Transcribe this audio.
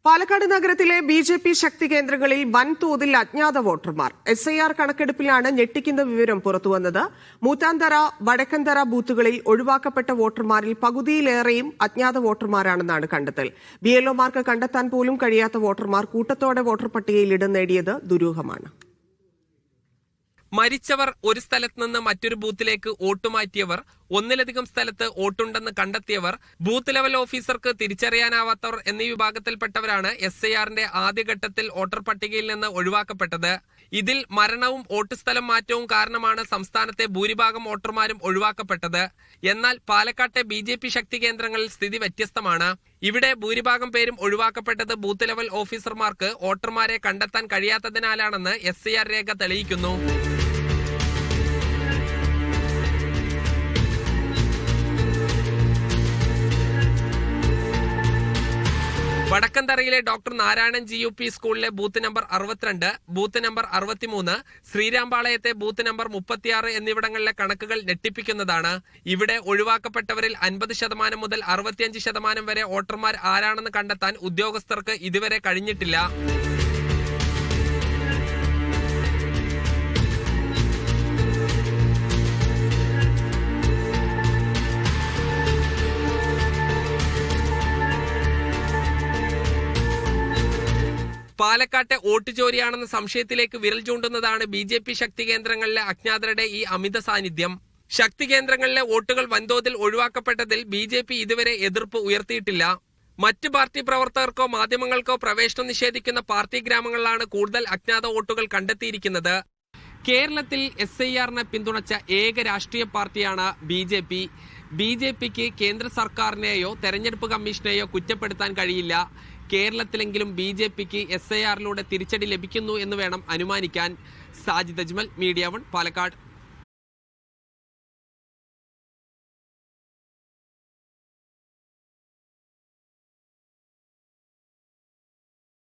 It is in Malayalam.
പാലക്കാട് നഗരത്തിലെ ബി.ജെ.പി. ശക്തി കേന്ദ്രങ്ങളിൽ വൻതോതിൽ അജ്ഞാത വോട്ടർമാർ. SIR കണക്കെടുപ്പിലാണ് ഞെട്ടിക്കുന്ന വിവരം പുറത്തുവന്നത്. മൂത്താന്തറ, വടക്കന്തറ ബൂത്തുകളിൽ ഒഴിവാക്കപ്പെട്ട വോട്ടർമാരിൽ പകുതിയിലേറെയും അജ്ഞാത വോട്ടർമാരാണെന്നാണ് കണ്ടെത്തൽ. BLOമാർക്ക് കണ്ടെത്താൻ പോലും കഴിയാത്ത വോട്ടർമാർ കൂട്ടത്തോടെ വോട്ടർ പട്ടികയിൽ ഇടം നേടിയത് ദുരൂഹമാണ്. മരിച്ചവർ ഒരു സ്ഥലത്ത് നിന്ന് മറ്റൊരു ബൂത്തിലേക്ക് വോട്ട് മാറ്റിയവർ, ഒന്നിലധികം സ്ഥലത്ത് വോട്ടുണ്ടെന്ന് കണ്ടെത്തിയവർ, ബൂത്ത് ലെവൽ ഓഫീസർക്ക് തിരിച്ചറിയാനാവാത്തവർ എന്നീ വിഭാഗത്തിൽപ്പെട്ടവരാണ് SIRന്റെ ആദ്യഘട്ടത്തിൽ വോട്ടർ പട്ടികയിൽ നിന്ന് ഒഴിവാക്കപ്പെട്ടത്. ഇതിൽ മരണവും വോട്ട് സ്ഥലം മാറ്റവും കാരണമാണ് സംസ്ഥാനത്തെ ഭൂരിഭാഗം വോട്ടർമാരും ഒഴിവാക്കപ്പെട്ടത്. എന്നാൽ പാലക്കാട്ടെ BJP ശക്തി കേന്ദ്രങ്ങളിൽ സ്ഥിതി വ്യത്യസ്തമാണ്. ഇവിടെ ഭൂരിഭാഗം പേരും ഒഴിവാക്കപ്പെട്ടത് ബൂത്ത് ലെവൽ ഓഫീസർമാർക്ക് വോട്ടർമാരെ കണ്ടെത്താൻ കഴിയാത്തതിനാലാണെന്ന് SIR രേഖ തെളിയിക്കുന്നു. വടക്കന്തറയിലെ ഡോക്ടർ നാരായണൻ GUP സ്കൂളിലെ ബൂത്ത് നമ്പർ 62, ബൂത്ത് നമ്പർ 63, ശ്രീരാംപാളയത്തെ ബൂത്ത് നമ്പർ 36 എന്നിവിടങ്ങളിലെ കണക്കുകൾ ഞെട്ടിപ്പിക്കുന്നതാണ്. ഇവിടെ ഒഴിവാക്കപ്പെട്ടവരിൽ 50% മുതൽ 65% വരെ വോട്ടർമാർ ആരാണെന്ന് കണ്ടെത്താൻ ഉദ്യോഗസ്ഥർക്ക് ഇതുവരെ കഴിഞ്ഞിട്ടില്ല. പാലക്കാട്ടെ വോട്ട് ചോരിയാണെന്ന സംശയത്തിലേക്ക് വിരൽ ചൂണ്ടുന്നതാണ് BJP ശക്തി കേന്ദ്രങ്ങളിലെ അജ്ഞാതരുടെ ഈ അമിത സാന്നിധ്യം. ശക്തി കേന്ദ്രങ്ങളിലെ വോട്ടുകൾ വൻതോതിൽ ഒഴിവാക്കപ്പെട്ടതിൽ BJP ഇതുവരെ എതിർപ്പ് ഉയർത്തിയിട്ടില്ല. മറ്റ് പാർട്ടി പ്രവർത്തകർക്കോ മാധ്യമങ്ങൾക്കോ പ്രവേശനം നിഷേധിക്കുന്ന പാർട്ടി ഗ്രാമങ്ങളിലാണ് കൂടുതൽ അജ്ഞാത വോട്ടുകൾ കണ്ടെത്തിയിരിക്കുന്നത്. കേരളത്തിൽ SIRനെ പിന്തുണച്ച ഏക രാഷ്ട്രീയ പാർട്ടിയാണ് BJP. BJPക്ക് കേന്ദ്ര സർക്കാരിനെയോ തെരഞ്ഞെടുപ്പ് കമ്മീഷനെയോ കുറ്റപ്പെടുത്താൻ കഴിയില്ല. കേരളത്തിലെങ്കിലും BJPക്ക് SIRലൂടെ തിരിച്ചടി ലഭിക്കുന്നു എന്ന് വേണം അനുമാനിക്കാൻ. സാജിദ് അജ്മൽ, മീഡിയ 1, പാലക്കാട്.